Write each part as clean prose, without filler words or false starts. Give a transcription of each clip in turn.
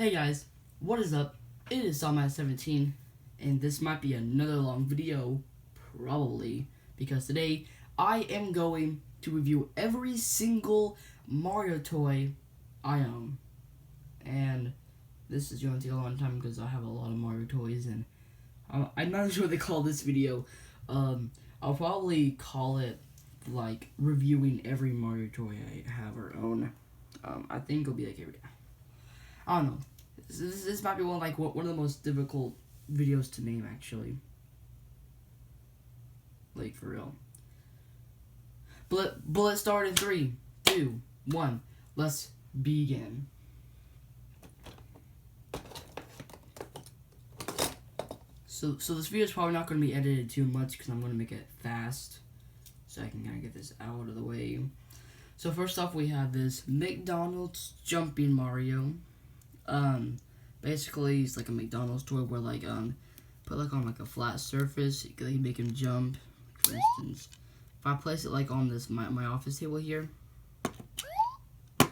Hey guys, what is up? It is Salmat17, and this might be another long video, probably, because today I am going to review every single Mario toy I own. And this is going to take a long time because I have a lot of Mario toys, and I'm not sure what they call this video. I'll probably call it, like, reviewing every Mario toy I have or own. I think it'll be like every... I don't know. This might be one of the most difficult videos to name, actually. Like, for real. But let's start in 3, 2, 1. Let's begin. So this video is probably not going to be edited too much because I'm going to make it fast, so I can kind of get this out of the way. So first off, we have this McDonald's Jumping Mario. Basically, it's like a McDonald's toy where, like, put, like, on, like, a flat surface, you can make him jump. For instance, if I place it, like, on this, my office table here, yeah,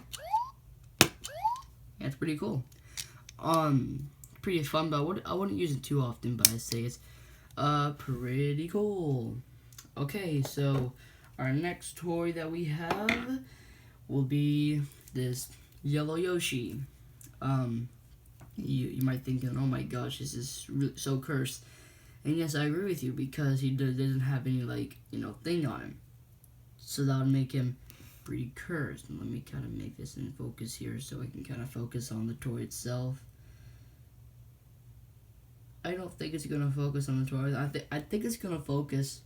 it's pretty cool. Pretty fun, but I wouldn't use it too often, but I say it's, pretty cool. Okay, so, our next toy that we have will be this Yellow Yoshi. You might think, oh my gosh, this is so cursed. And yes, I agree with you, because he doesn't have any, like, thing on him. So that would make him pretty cursed. And let me kind of make this in focus here so I can kind of focus on the toy itself. I don't think it's going to focus on the toy. I think it's going to focus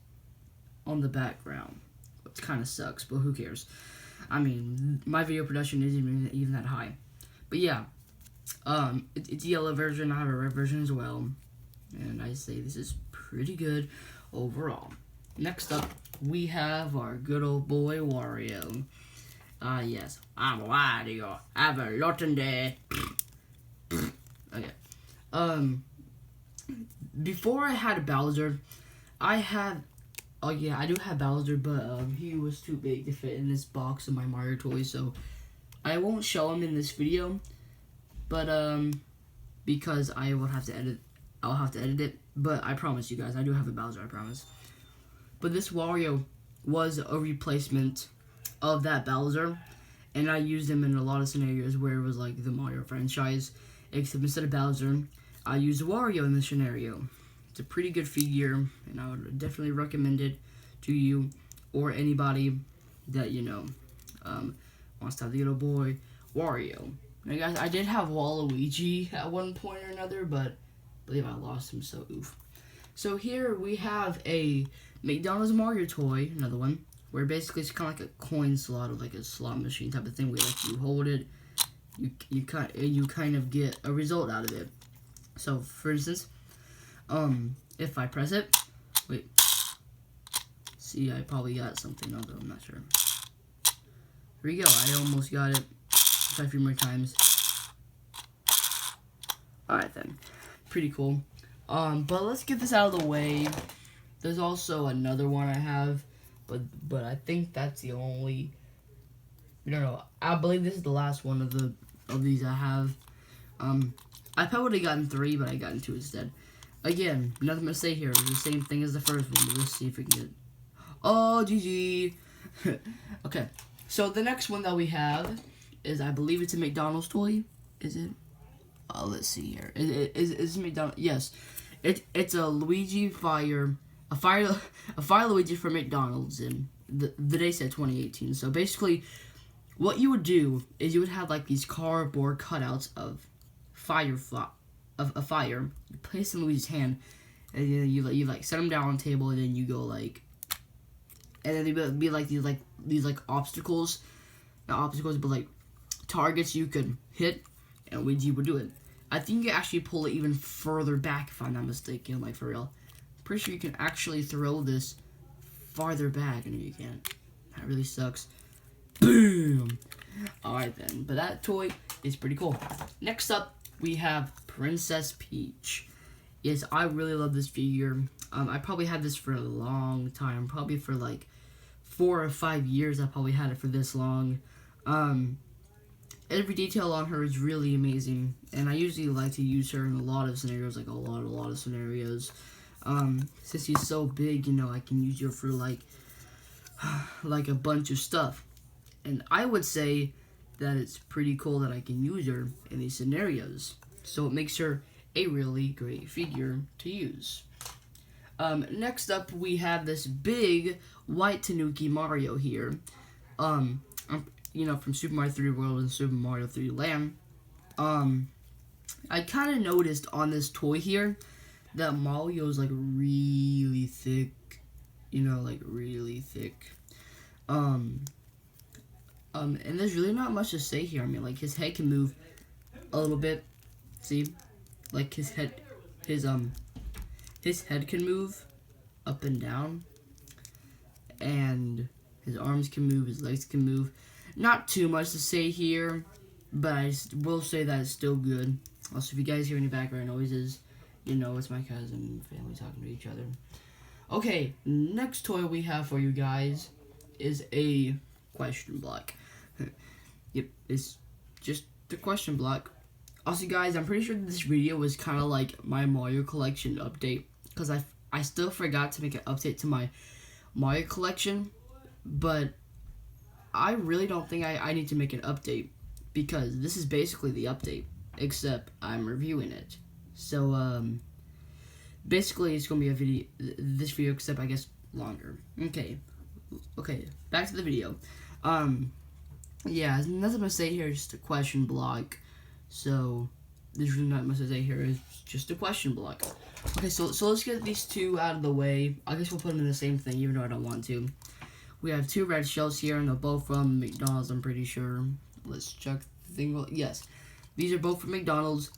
on the background, which kind of sucks, but who cares? I mean, my video production isn't even that high. But yeah. It's a yellow version. I have a red version as well, and I say this is pretty good overall. Next up, we have our good old boy Wario. Yes, I'm Wario. Have a rotten day. Okay. Before I had Bowser, I do have Bowser, but he was too big to fit in this box of my Mario toys, so I won't show him in this video. But, because I will have to edit, I'll have to edit it, but I promise you guys, I do have a Bowser, I promise. But this Wario was a replacement of that Bowser, and I used him in a lot of scenarios where it was like the Mario franchise, except instead of Bowser, I used Wario in this scenario. It's a pretty good figure, and I would definitely recommend it to you, or anybody that, wants to have the little boy Wario. Now guys, I did have Waluigi at one point or another, but I believe I lost him, so oof. So here we have a McDonald's Mario toy, another one, where basically it's kind of like a coin slot or like a slot machine type of thing where like you hold it, you kind of get a result out of it. So for instance, if I press it, wait, see, I probably got something, although I'm not sure. Here we go, I almost got it. Try a few more times. Alright then. Pretty cool. But let's get this out of the way. There's also another one I have, but I think that's the only, no, I believe this is the last one of these I have. I probably would have gotten 3, but I gotten 2 instead. Again, nothing to say here. It's the same thing as the first one, but let's see if we can get, oh, GG. Okay, so the next one that we have is, I believe it's a McDonald's toy. Is it? Let's see here. Is McDonald's? Yes. It's a Luigi Fire Luigi for McDonald's, and the day said 2018. So basically, what you would do is you would have like these cardboard cutouts of a fire. You place in Luigi's hand, and then you like set them down on the table, and then you go like, and then there'd be like these obstacles, not obstacles, but like targets you could hit, and Luigi would do it. I think you can actually pull it even further back, if I'm not mistaken, like for real. Pretty sure you can actually throw this farther back, and you can't. That really sucks. Boom! Alright then, but that toy is pretty cool. Next up, we have Princess Peach. Yes, I really love this figure. I probably had this for a long time, probably for like 4 or 5 years. I probably had it for this long. every detail on her is really amazing, and I usually like to use her in a lot of scenarios, like a lot of scenarios. Since she's so big, you know, I can use her for like a bunch of stuff. And I would say that it's pretty cool that I can use her in these scenarios. So it makes her a really great figure to use. Next up, we have this big white Tanuki Mario here. You know, from Super Mario 3D World and Super Mario 3D Land. I kind of noticed on this toy here that Mario is like really thick. You know, like really thick. And there's really not much to say here. I mean, like his head can move a little bit. See, like his head can move up and down, and his arms can move, his legs can move. Not too much to say here, but I will say that it's still good. Also, if you guys hear any background noises, you know it's my cousin and family talking to each other. Okay, next toy we have for you guys is a question block. Yep, it's just the question block. Also, guys, I'm pretty sure this video was kind of like my Mario collection update, because I still forgot to make an update to my Mario collection, but I really don't think I need to make an update, because this is basically the update, except I'm reviewing it. So, basically it's going to be a video, this video, except I guess longer. Okay, back to the video. Yeah, there's nothing to say here, just a question block. So, there's really not much to say here, it's just a question block. Okay, so let's get these two out of the way. I guess we'll put them in the same thing, even though I don't want to. We have two red shells here, and they're both from McDonald's, I'm pretty sure. Let's check the thing. Yes, these are both from McDonald's.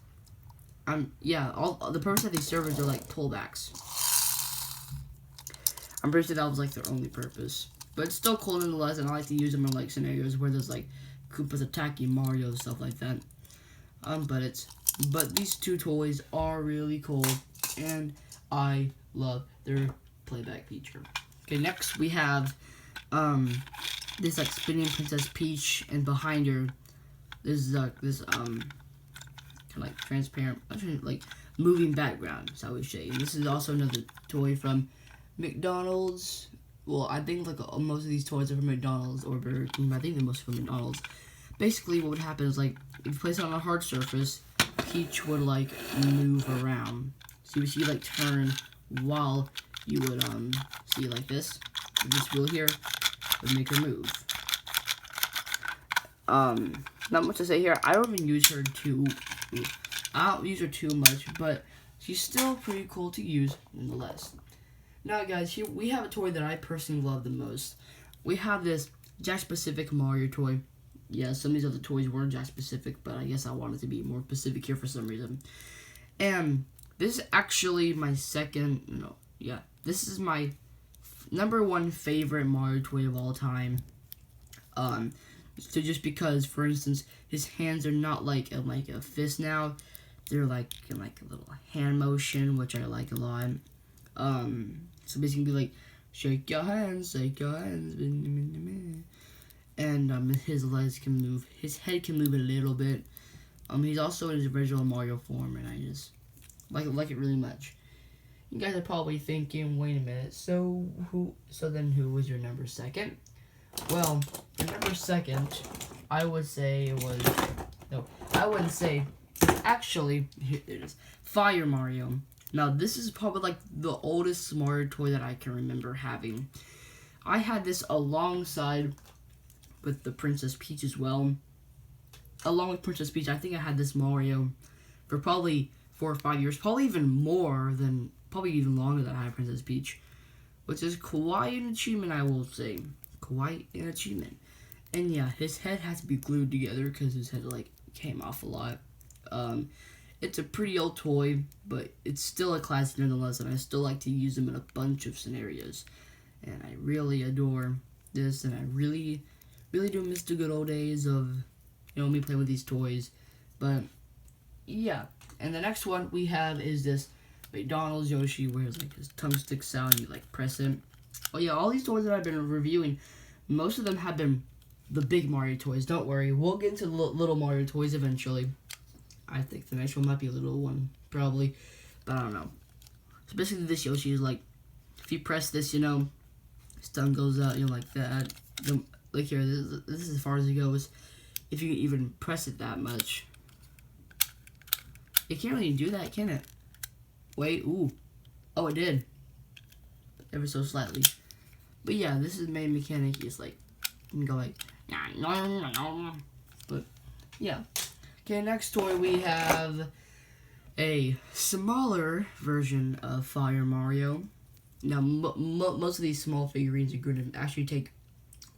Yeah, the purpose of these servers are like pullbacks. I'm pretty sure that was like their only purpose. But it's still cool nonetheless, and I like to use them in like scenarios where there's like Koopas attacking Mario, stuff like that. But these two toys are really cool, and I love their playback feature. Okay, next we have this like spinning Princess Peach, and behind her there's this kind of like transparent, like moving background. That's how we say. And this is also another toy from McDonald's. Well, I think like most of these toys are from McDonald's or Burger King, but I think they're mostly from McDonald's. Basically, what would happen is like if you place it on a hard surface, Peach would like move around. So you would like turn while you would see like this. This wheel here would make her move. Not much to say here. I don't even use her I don't use her too much, but she's still pretty cool to use nonetheless. Now, guys, here we have a toy that I personally love the most. We have this Jack-specific Mario toy. Yeah, some of these other toys were Jack-specific, but I guess I wanted to be more specific here for some reason. And this is actually my this is my #1 favorite Mario toy of all time. So just because, for instance, his hands are not like a fist now, they're like in like a little hand motion, which I like a lot. So basically, like shake your hands, and his legs can move, his head can move a little bit. He's also in his original Mario form, and I just like it really much. You guys are probably thinking, wait a minute, so then who was your number 2? Well, your number 2, I would say actually, here it is, Fire Mario. Now, this is probably like the oldest Mario toy that I can remember having. I had this alongside with the Princess Peach as well. Along with Princess Peach, I think I had this Mario for probably 4 or 5 years, probably even longer than I had Princess Peach, which is quite an achievement, I will say. Quite an achievement. And yeah, his head has to be glued together because his head like came off a lot. It's a pretty old toy, but it's still a classic nonetheless, and I still like to use them in a bunch of scenarios. And I really adore this, and I really do miss the good old days of, me playing with these toys. But yeah, and the next one we have is this McDonald's Yoshi, where his tongue sticks out and you like press it. Oh yeah, all these toys that I've been reviewing, most of them have been the big Mario toys. Don't worry, we'll get into little Mario toys eventually. I think the next one might be a little one, probably, but I don't know. So basically, this Yoshi is like, if you press this, you know, his tongue goes out, you know, like that. Like here, this is as far as it goes. If you can even press it that much. It can't really do that, can it? Wait, ooh. Oh, it did. Ever so slightly. But yeah, this is the main mechanic. It's like, you can go like, but yeah. Okay, next toy we have a smaller version of Fire Mario. Now, most of these small figurines are going to actually take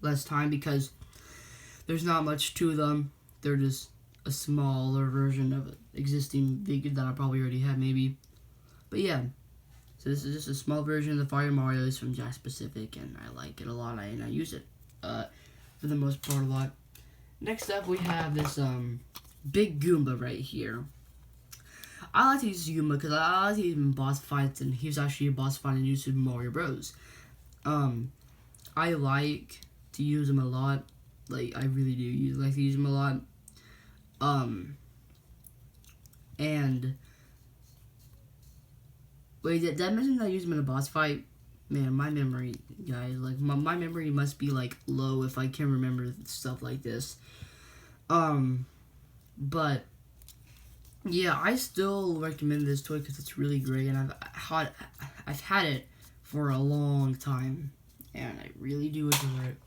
less time because there's not much to them. They're just a smaller version of an existing figure that I probably already have, maybe. But yeah, so this is just a small version of the Fire Mario. It's from Jack Pacific, and I like it a lot, and I use it for the most part a lot. Next up, we have this big Goomba right here. I like to use Goomba because I like to use him in boss fights, and he was actually a boss fight in New Super Mario Bros. I like to use him a lot. Like, I really do like to use him a lot. And wait, did I mention that I use him in a boss fight? Man, my memory, guys, like, my memory must be, like, low if I can remember stuff like this. But yeah, I still recommend this toy because it's really great, and I've had it for a long time, and I really do enjoy it.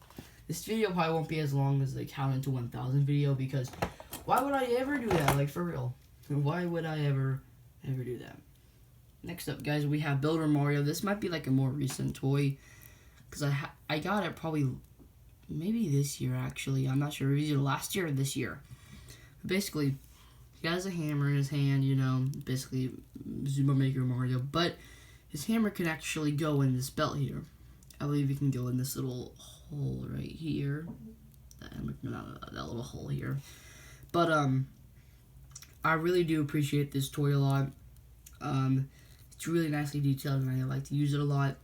This video probably won't be as long as the Count to 1,000 video because why would I ever do that? Like, for real, why would I ever do that? Next up, guys, we have Builder Mario. This might be like a more recent toy because I got it probably maybe this year actually. I'm not sure. It was either last year or this year. But basically, he has a hammer in his hand, you know, basically Super Maker Mario, but his hammer can actually go in this belt here. I believe it can go in this little hole right here. That little hole here. But, I really do appreciate this toy a lot. It's really nicely detailed, and I like to use it a lot.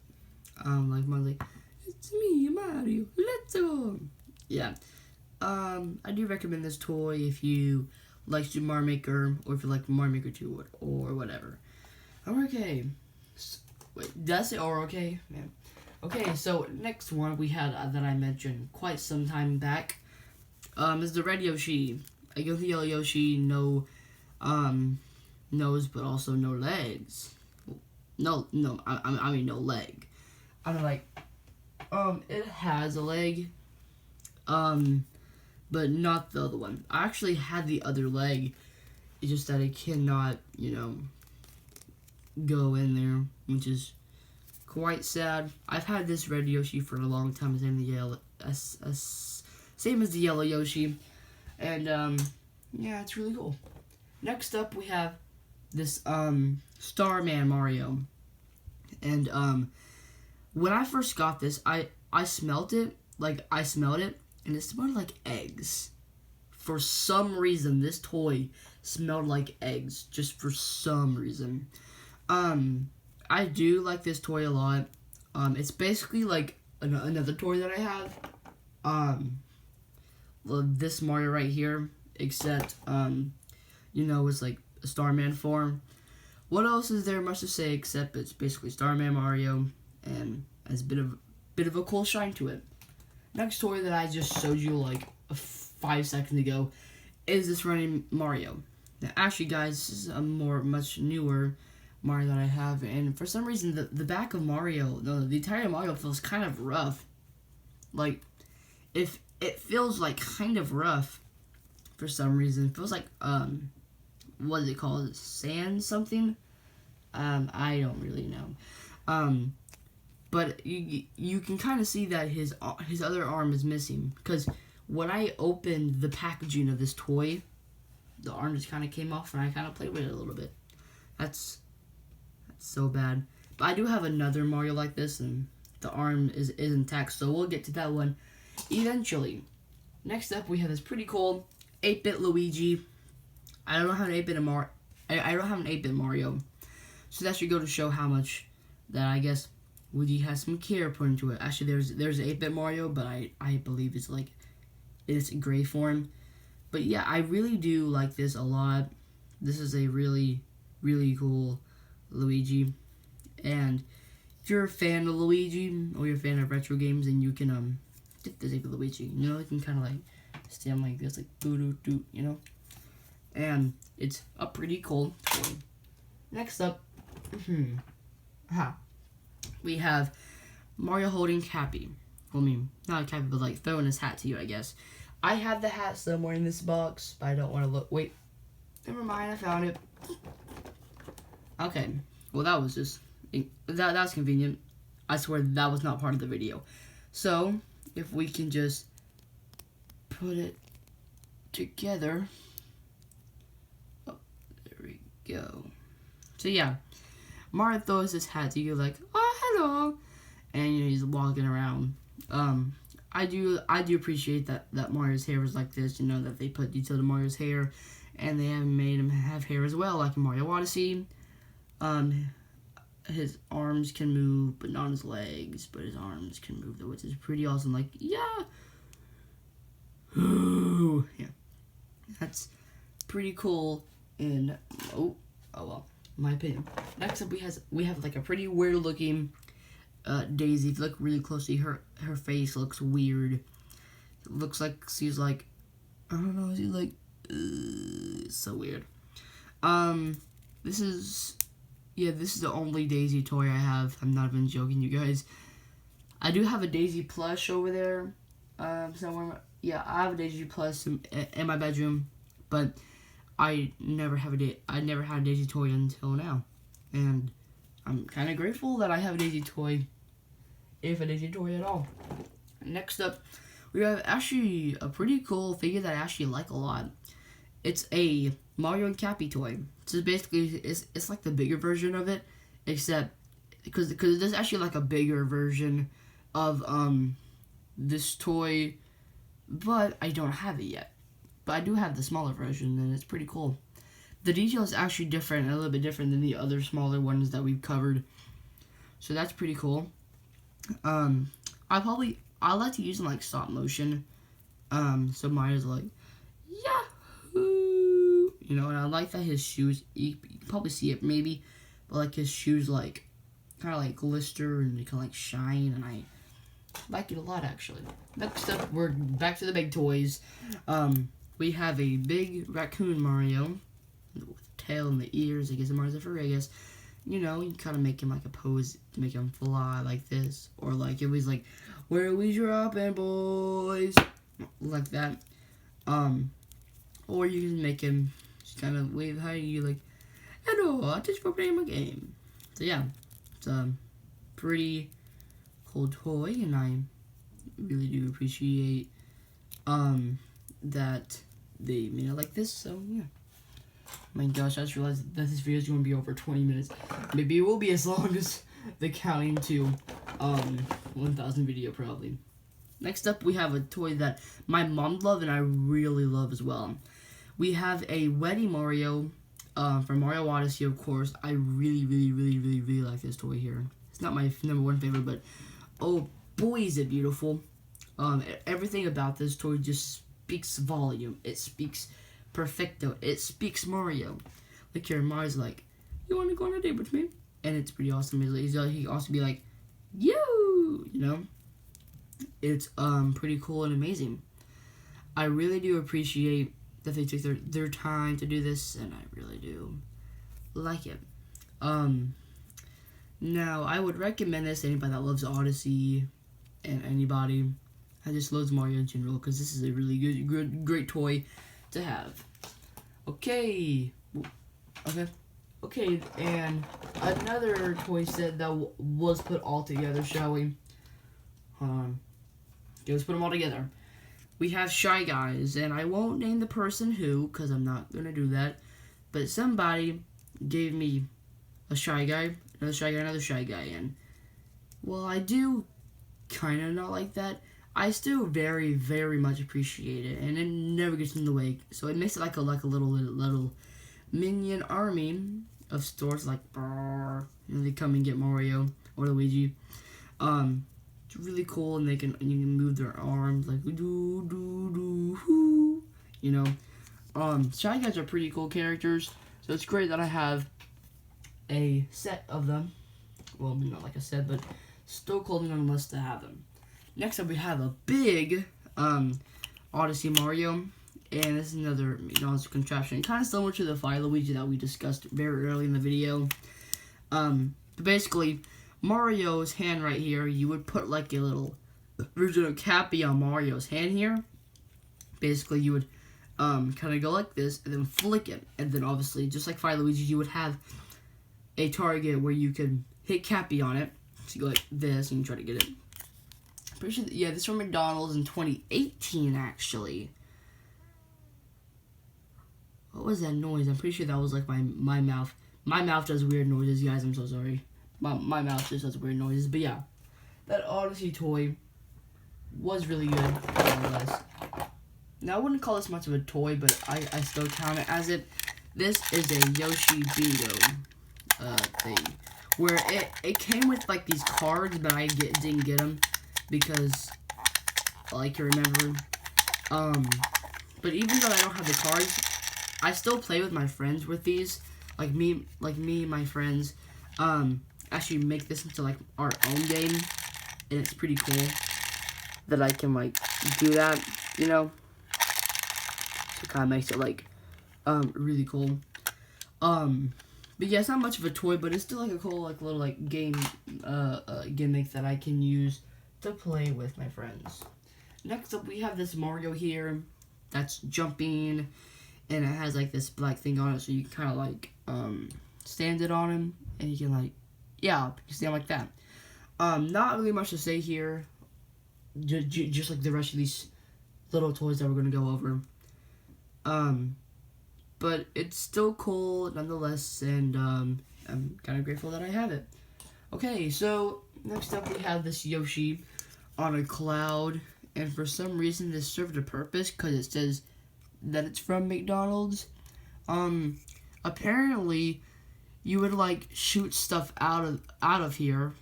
Like, it's me, Mario, let's go! Yeah. I do recommend this toy if you like Super Mario Maker, or if you like Mario Maker 2, or whatever. Okay. Wait, that's it, or okay? Man. Okay, so next one we had that I mentioned quite some time back, is the Red Yoshi. I go the yellow Yoshi, no, nose, but also no legs. No, I mean no leg. I mean, like, it has a leg, but not the other one. I actually had the other leg. It's just that it cannot, you know, go in there, which is quite sad. I've had this Red Yoshi for a long time, same as the yellow Yoshi, and yeah, it's really cool. Next up, we have this Starman Mario, and when I first got this, I smelled it, and it smelled like eggs. For some reason, this toy smelled like eggs, just for some reason. I do like this toy a lot. It's basically like another toy that I have. This Mario right here, except, you know, it's like a Starman form. What else is there much to say except it's basically Starman Mario and has a bit of a cool shine to it. Next toy that I just showed you like 5 seconds ago is this running Mario. Now, actually, guys, this is a much newer Mario that I have, and for some reason the back of Mario, the entire Mario feels kind of rough. Like, if it feels like kind of rough for some reason. It feels like what is it called? Sand something? I don't really know. But you can kind of see that his other arm is missing, because when I opened the packaging of this toy, the arm just kind of came off, and I kind of played with it a little bit. That's so bad. But I do have another Mario like this, and the arm is intact, so we'll get to that one eventually. Next up, we have this pretty cool 8-bit Luigi. I don't have an 8-bit Mario. I don't have an 8-bit Mario, so that should go to show how much that I guess Luigi has some care put into it. Actually, there's an 8-bit Mario, but I believe it's like its gray form. But yeah, I really do like this a lot. This is a really, really cool Luigi. And if you're a fan of Luigi, or you're a fan of retro games, then you can get this Luigi. You know, you can kind of like stand like this, like doo doo doo, you know. And it's a pretty cool toy. Next up, we have Mario holding Cappy. Well, I mean, not a Cappy, but like throwing his hat to you, I guess. I have the hat somewhere in this box, but I don't want to look. Wait, never mind, I found it. Okay, well that was just that's convenient. I swear that was not part of the video. So if we can just put it together. Oh, there we go. So yeah, Mario throws his hat to you like, oh hello, and you know, he's walking around. I do appreciate that Mario's hair is like this. You know, that they put detail to Mario's hair, and they have made him have hair as well, like in Mario Odyssey. His arms can move, but not his legs. But his arms can move, which is pretty awesome. Like, yeah, yeah, that's pretty cool. And oh well, in my opinion. Next up, we have like a pretty weird looking Daisy. If you look really closely, her face looks weird. It looks like she's like, I don't know, she's like, it's so weird. This is the only Daisy toy I have. I'm not even joking, you guys. I do have a Daisy plush over there, somewhere. Yeah, I have a Daisy plush in my bedroom, but I never had a Daisy toy until now, and I'm kind of grateful that I have a Daisy toy, if a Daisy toy at all. Next up, we have actually a pretty cool figure that I actually like a lot. It's a Mario and Cappy toy. So basically, it's like the bigger version of it, except because there's actually like a bigger version of this toy, but I don't have it yet. But I do have the smaller version, and it's pretty cool. The detail is actually different, a little bit different than the other smaller ones that we've covered. So that's pretty cool. I like to use them like stop motion. So Mario's like, Yahoo! You know, and I like that his shoes, you can probably see it maybe, but like his shoes like, kind of like glister and they kind of like shine, and I like it a lot actually. Next up, we're back to the big toys. We have a big raccoon Mario with the tail and the ears. I guess Mario's a furry, I guess. You know, you kind of make him like a pose to make him fly like this, or like it was like, where we dropping, boys, like that. Or you can make him just kind of wave hi to you like, hello, I just for playing my game. So yeah, it's a pretty cool toy, and I really do appreciate that they made it like this. So yeah. My gosh, I just realized that this video is going to be over 20 minutes. Maybe it will be as long as the counting to 1,000 video probably. Next up, we have a toy that my mom loved and I really love as well. We have a Weddy Mario from Mario Odyssey, of course. I really like this toy here. It's not my #1 favorite, but oh boy, is it beautiful. Everything about this toy just speaks volume. It speaks perfecto. It speaks Mario. Like here, Mario's like, you want to go on a date with me? And it's pretty awesome. He can also be like, you know? It's pretty cool and amazing. I really do appreciate that they took their time to do this, and I really do like it. Now, I would recommend this to anybody that loves Odyssey and anybody that just loves Mario in general, because this is a really great toy to have. Okay, and another toy set that was put all together, shall we? Hold on. Okay, let's put them all together. We have Shy Guys, and I won't name the person who, because I'm not going to do that, but somebody gave me a Shy Guy, another Shy Guy, another Shy Guy, and well, I do kind of not like that. I still very much appreciate it, and it never gets in the way. So it makes it like a little minion army of stores, like, you know, they come and get Mario or Luigi. It's really cool, and you can move their arms like hoo, you know. Shy Guys are pretty cool characters, so it's great that I have a set of them. Well, not like I said, but still cool nonetheless to have them. Next up, we have a big Odyssey Mario, and this is another McDonald's contraption, kind of similar to the Fire Luigi that we discussed very early in the video. But basically, Mario's hand right here, you would put like a little version of Cappy on Mario's hand here. Basically, you would kind of go like this and then flick it, and then obviously, just like Fire Luigi, you would have a target where you could hit Cappy on it. So you go like this and you try to get it. Pretty sure, yeah, this is from McDonald's in 2018, actually. What was that noise? I'm pretty sure that was like my mouth. My mouth does weird noises, guys. I'm so sorry. My mouth just does weird noises. But yeah, that Odyssey toy was really good, nonetheless. Now, I wouldn't call this much of a toy, but I still count it as it. This is a Yoshi Beto thing, where it came with like these cards, but I didn't get them because I like to remember. But even though I don't have the cards, I still play with my friends with these. Like me and my friends actually make this into like our own game, and it's pretty cool that I can like do that, you know. So it kind of makes it like really cool. But yeah, it's not much of a toy, but it's still like a cool like little like game gimmick that I can use to play with my friends. Next up, we have this Mario here that's jumping, and it has like this black thing on it, so you can kind of like stand it on him, and you can like, yeah, you stand like that. Not really much to say here, just like the rest of these little toys that we're gonna go over. But it's still cool nonetheless, and I'm kind of grateful that I have it. Okay, so next up we have this Yoshi on a cloud, and for some reason this served a purpose because it says that it's from McDonald's. Apparently you would like shoot stuff out of here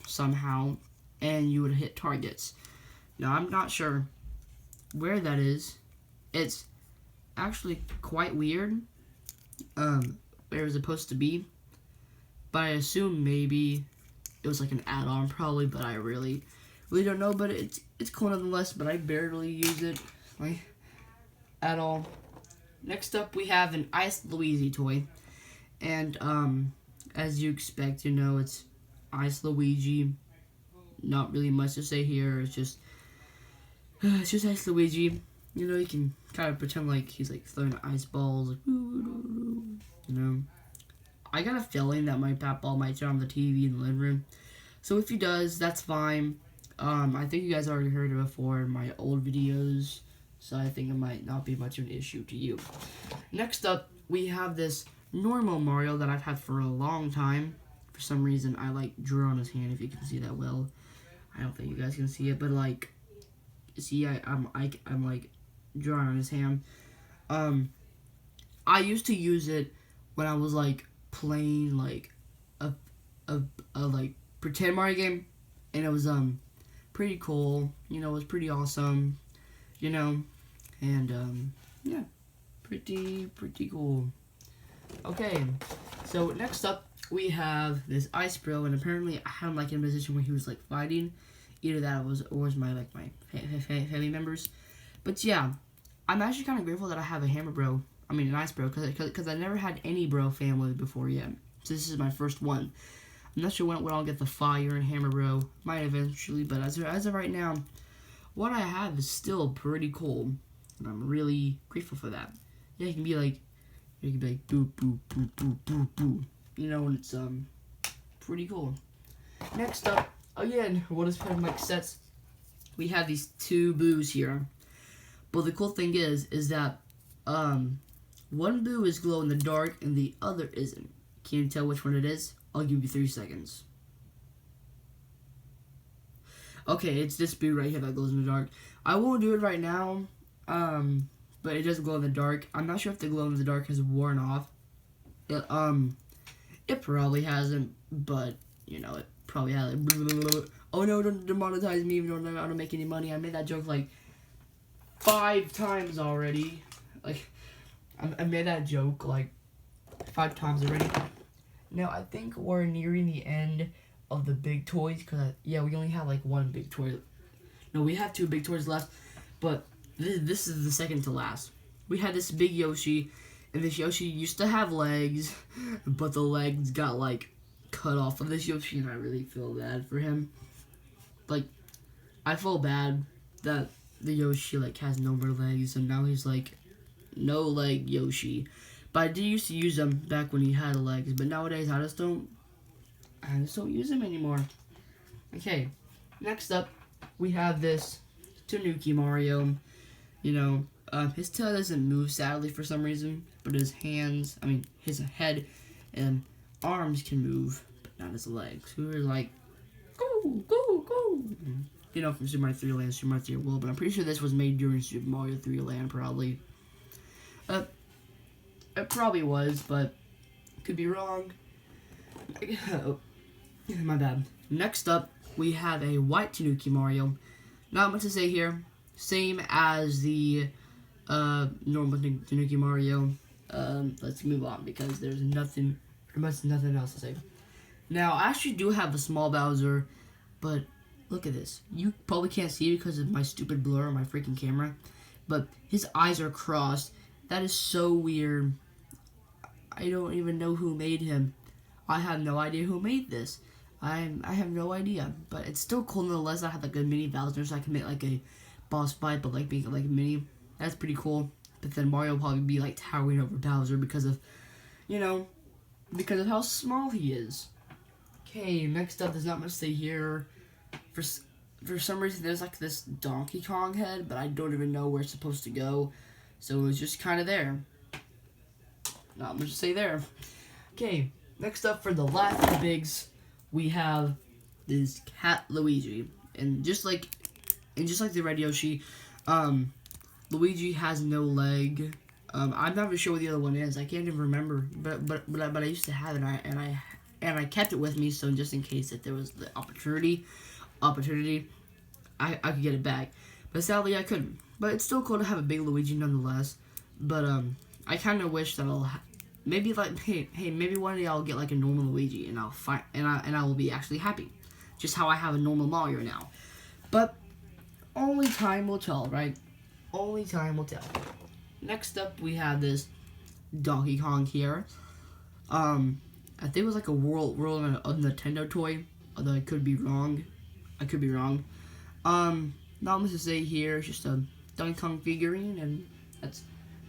somehow, and you would hit targets. Now, I'm not sure where that is. It's actually quite weird where it's supposed to be, but I assume maybe it was like an add-on probably, but I really don't know. But it's cool nonetheless, but I barely use it like at all. Next up, we have an Ice Luigi toy, and as you expect, you know, it's Ice Luigi. Not really much to say here. It's just Ice Luigi. You know, you can kind of pretend like he's like throwing ice balls, like, you know. I got a feeling that my Papball might turn on the TV in the living room, so if he does, that's fine. I think you guys already heard it before in my old videos, so I think it might not be much of an issue to you. Next up, we have this normal Mario that I've had for a long time. For some reason, I like drew on his hand, if you can see that well. I don't think you guys can see it, but like, see, I'm like drawing on his hand. I used to use it when I was like playing like a like pretend Mario game, and it was pretty cool. You know, it was pretty awesome. You know, and yeah, pretty cool. Okay, so next up we have this Ice Bro, and apparently I had him like in a position where he was like fighting. Either that or was my like my family members. But yeah, I'm actually kind of grateful that I have a Hammer Bro. I mean, an Ice Bro, because I never had any Bro family before yet. So this is my first one. I'm not sure when I'll get the Fire and Hammer Bro. Might eventually, but as of right now, what I have is still pretty cool, and I'm really grateful for that. Yeah, you can be like boo boo boo boo boo boo. You know, and it's pretty cool. Next up, again, what is from like sets? We have these two Boos here. But the cool thing is that one Boo is glow in the dark and the other isn't. Can you tell which one it is? I'll give you 3 seconds. Okay, it's this Boo right here that glows in the dark. I won't do it right now, but it does glow in the dark. I'm not sure if the glow in the dark has worn off. It probably hasn't, but you know, it probably has. oh no, don't demonetize me, don't make any money. I made that joke like 5 times already. Like, I made that joke like 5 times already. Now, I think we're nearing the end of the big toys, because, yeah, we only have like 1 big toy. No, we have 2 big toys left, but this is the second to last. We had this big Yoshi, and this Yoshi used to have legs, but the legs got, like, cut off of this Yoshi, and I really feel bad for him. Like, I feel bad that the Yoshi, like, has no more legs, and now he's, like, no leg Yoshi. But I did used to use them back when he had legs, but nowadays I just don't use them anymore. Okay, next up, we have this Tanuki Mario. You know, his tail doesn't move, sadly, for some reason, but his his head and arms can move, but not his legs. We were like, go, go, go. You know, from Super Mario 3 Land, Super Mario 3 World, but I'm pretty sure this was made during Super Mario 3 Land, probably. It probably was, but could be wrong. Oh, my bad. Next up, we have a white Tanuki Mario. Not much to say here. Same as the normal Tanuki Mario. Let's move on because there's nothing else to say. Now, I actually do have a small Bowser, but look at this. You probably can't see because of my stupid blur on my freaking camera, but his eyes are crossed. That is so weird. I don't even know who made him. I have no idea who made this. I have no idea, but it's still cool nonetheless. I have like a mini Bowser, so I can make like a boss fight, but like being like mini. That's pretty cool. But then Mario will probably be like towering over Bowser because of, because of how small he is. Okay, next up, there's not much to say here. For some reason, there's like this Donkey Kong head, but I don't even know where it's supposed to go. So it's just kind of there. Not much to say there. Okay, next up for the last bigs, we have this Cat Luigi, and just like the Red Yoshi, Luigi has no leg. I'm not even sure what the other one is. I can't even remember, but I used to have it, and I kept it with me, so just in case if there was the opportunity, I could get it back. But sadly, I couldn't. But it's still cool to have a big Luigi nonetheless. But I kind of wish that maybe like maybe one day I'll get like a normal Luigi and I will be actually happy, just how I have a normal Mario now. But only time will tell, right? Only time will tell. Next up, we have this Donkey Kong here. I think it was like a world of Nintendo toy, although I could be wrong. Not much to say here. It's just a Donkey Kong figurine, and that's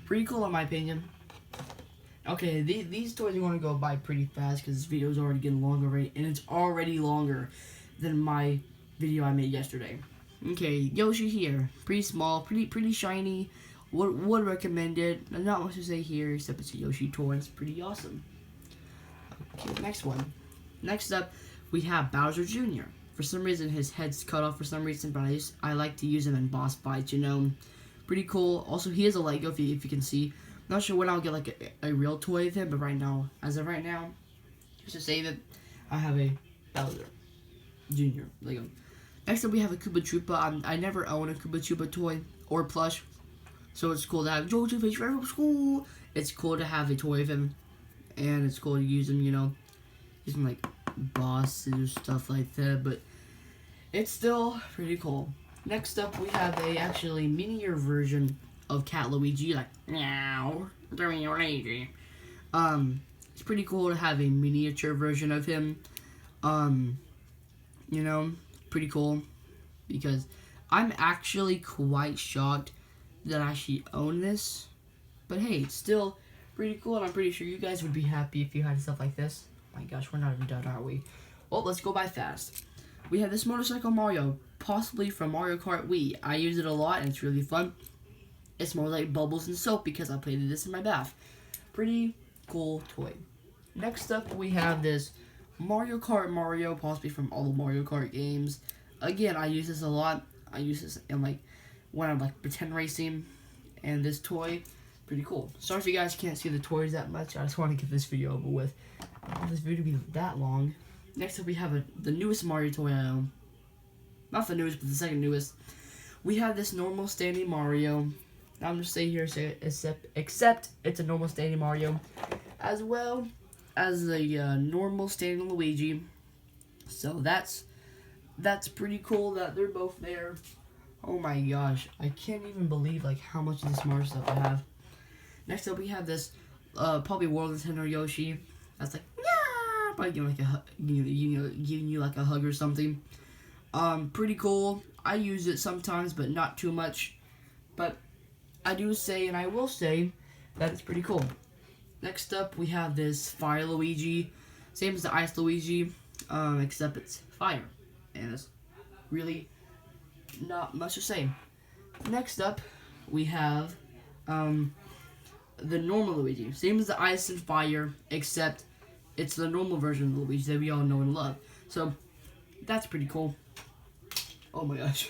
pretty cool in my opinion. Okay, these toys are going to go by pretty fast because this video is already getting long already, and it's already longer than my video I made yesterday. Okay, Yoshi here, pretty small, pretty shiny. Would recommend it. Not much to say here except it's a Yoshi toy. It's pretty awesome. Okay, next one. Next up, we have Bowser Jr. For some reason, his head's cut off for some reason, but I like to use him in boss fights. Pretty cool. Also, he has a Lego if you can see. Not sure when I'll get like a real toy of him, but as of right now, just to save it, I have a Bowser Jr. Lego. Next up, we have a Koopa Troopa. I never own a Koopa Troopa toy or plush, so it's cool to have Jojo Fish right from school. It's cool to have a toy of him, and it's cool to use him, use him like bosses or stuff like that, but it's still pretty cool. Next up, we have a actually miniature version of Cat Luigi, like, meow, Luigi. It's pretty cool to have a miniature version of him. Pretty cool, because I'm actually quite shocked that I actually own this. But hey, it's still pretty cool, and I'm pretty sure you guys would be happy if you had stuff like this. Oh my gosh, we're not even done, are we? Well, let's go by fast. We have this motorcycle Mario, possibly from Mario Kart Wii. I use it a lot, and it's really fun. It's more like bubbles and soap because I played this in my bath. Pretty cool toy. Next up, we have this Mario Kart Mario, possibly from all the Mario Kart games. Again, I use this a lot. I use this in when I'm pretend racing, and this toy, pretty cool. Sorry if you guys can't see the toys that much. I just want to get this video over with. I don't want this video to be that long. Next up, we have the newest Mario toy I own. not the newest, but the second newest. We have this normal standing Mario. I'm just saying here, except it's a normal standing Mario, as well as a normal standing Luigi. So that's pretty cool that they're both there. Oh my gosh, I can't even believe like how much of this Mario stuff I have. Next up, we have this probably World Nintendo Yoshi. That's like, yeah, probably giving like giving you like a hug or something. Pretty cool. I use it sometimes, but not too much. But I do say, and I will say, that it's pretty cool. Next up, we have this Fire Luigi. Same as the Ice Luigi, except it's fire. And it's really not much to say. Next up, we have the normal Luigi. Same as the Ice and Fire, except it's the normal version of Luigi that we all know and love. So, that's pretty cool. Oh my gosh.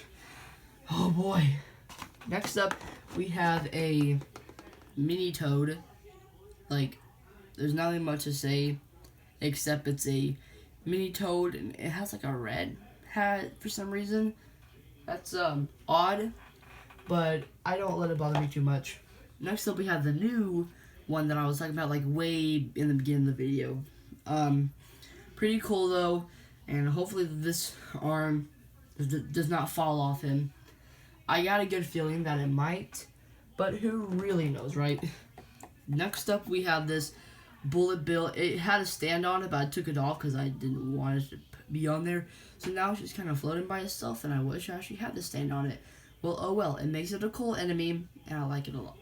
Oh boy. Next up, we have a mini Toad. Like, there's nothing much to say, except it's a mini Toad, and it has like a red hat for some reason. That's odd, but I don't let it bother me too much. Next up, we have the new one that I was talking about like way in the beginning of the video. Pretty cool though, and hopefully this arm does not fall off him. I got a good feeling that it might, but who really knows, right? Next up, we have this Bullet Bill. It had a stand on it, but I took it off because I didn't want it to be on there. So now it's just kind of floating by itself, and I wish I actually had the stand on it. Well, oh well. It makes it a cool enemy, and I like it a lot.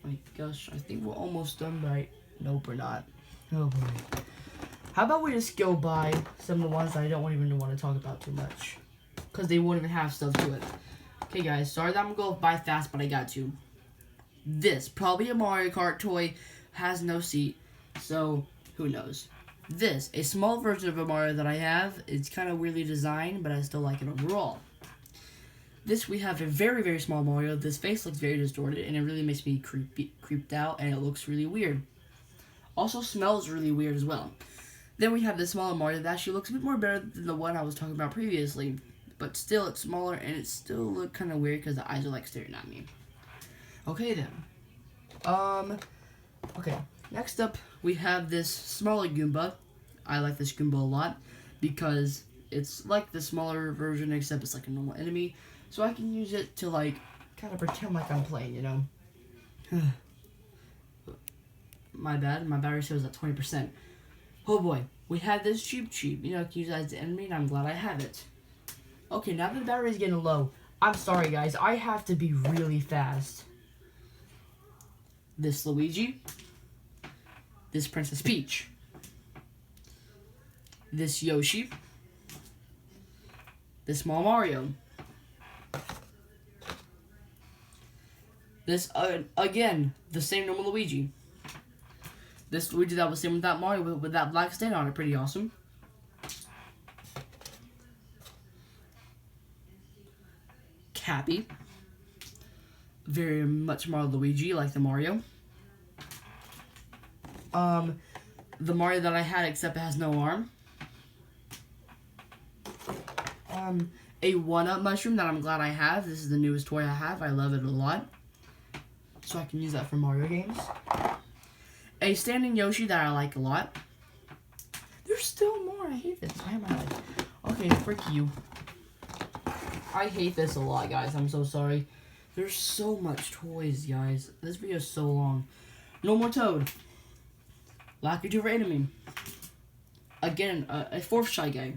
My gosh, I think we're almost done, right? Nope, we're not. Oh boy. How about we just go by some of the ones that I don't even want to talk about too much, because they won't even have stuff to it. Okay, guys, sorry that I'm going to go by fast, but I got to. This, probably a Mario Kart toy, has no seat, so who knows. This, a small version of a Mario that I have. It's kind of weirdly designed, but I still like it overall. This, we have a very, very small Mario. This face looks very distorted, and it really makes me creeped out, and it looks really weird. Also smells really weird as well. Then we have this smaller Mario that actually looks a bit more better than the one I was talking about previously. But still, it's smaller, and it still looks kind of weird because the eyes are like staring at me. Okay then. Okay. Next up, we have this smaller Goomba. I like this Goomba a lot because it's like the smaller version, except it's like a normal enemy. So I can use it to like kind of pretend like I'm playing, you know. My bad. My battery shows at 20%. Oh boy. We have this Cheep. You know, I can use that as the enemy, and I'm glad I have it. Okay, now that the battery is getting low, I'm sorry guys, I have to be really fast. This Luigi. This Princess Peach. This Yoshi. This small Mario. This, again, the same normal Luigi. This Luigi that was same with that Mario with that black stain on it, pretty awesome. Cappy. Very much more Luigi, like the Mario. The Mario that I had, except it has no arm. A 1-Up mushroom that I'm glad I have. This is the newest toy I have. I love it a lot. So I can use that for Mario games. A standing Yoshi that I like a lot. There's still more. I hate this. Why am I like... Okay, frick you. I hate this a lot, guys. I'm so sorry. There's so much toys, guys. This video is so long. No more Toad. Lakitu for enemy. Again, a 4th Shy Guy.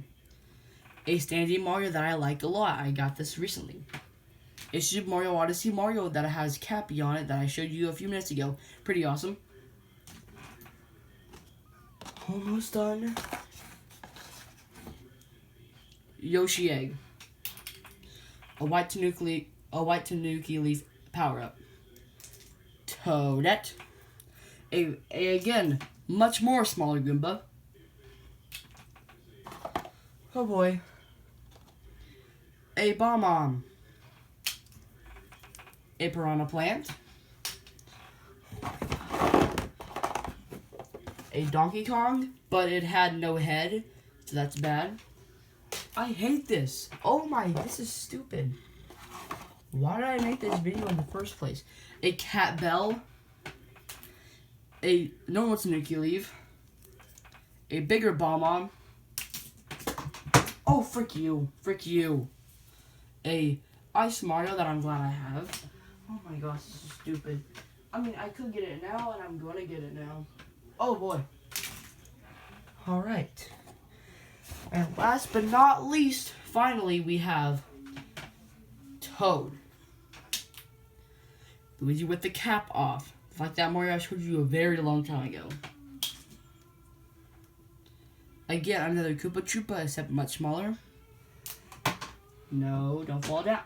A standing Mario that I like a lot. I got this recently. A Super Mario Odyssey Mario that has Cappy on it that I showed you a few minutes ago. Pretty awesome. Almost done. Yoshi Egg. A white Tanuki leaf power-up. Toadette. A again, much more smaller Goomba. Oh boy. A Bomb-Omb. A Piranha Plant. A Donkey Kong, but it had no head, so that's bad. I hate this. Oh my, this is stupid. Why did I make this video in the first place? A cat bell. No one wants to Nikki leave. A bigger bomb. Oh, frick you. Frick you. A Ice Mario that I'm glad I have. Oh my gosh, this is stupid. I mean, I could get it now, and I'm gonna get it now. Oh boy. Alright. And last but not least, finally we have Toad. Luigi with the cap off. Like that Mario I showed you a very long time ago. Again, another Koopa Troopa, except much smaller. No, don't fall down.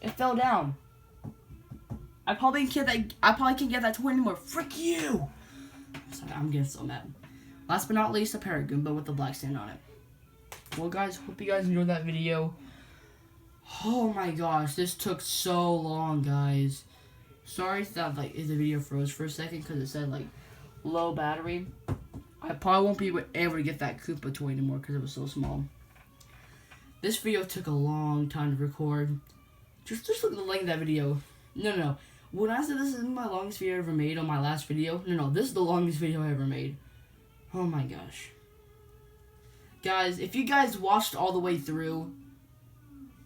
It fell down. I probably can't get that toy anymore. Frick you! Sorry, I'm getting so mad. Last but not least, a Paragoomba with the black stand on it. Well, guys, hope you guys enjoyed that video. Oh my gosh, this took so long, guys. Sorry that the video froze for a second because it said low battery. I probably won't be able to get that Koopa toy anymore because it was so small. This video took a long time to record. Just look at the length of that video. No. When I said this is my longest video I ever made on my last video, no, this is the longest video I ever made. Oh my gosh. Guys, if you guys watched all the way through,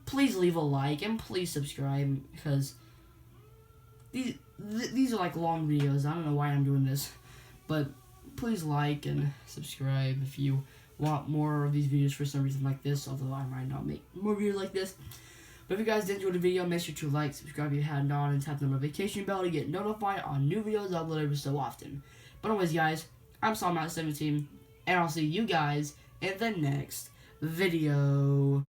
please leave a like and please subscribe because these are like long videos. I don't know why I'm doing this, but please like and subscribe if you want more of these videos for some reason like this, although I might not make more videos like this. But if you guys did enjoy the video, make sure to like, subscribe if you hadn't on, and tap the notification bell to get notified on new videos uploaded every so often. But anyways, guys, I'm Solomon17, and I'll see you guys in the next video.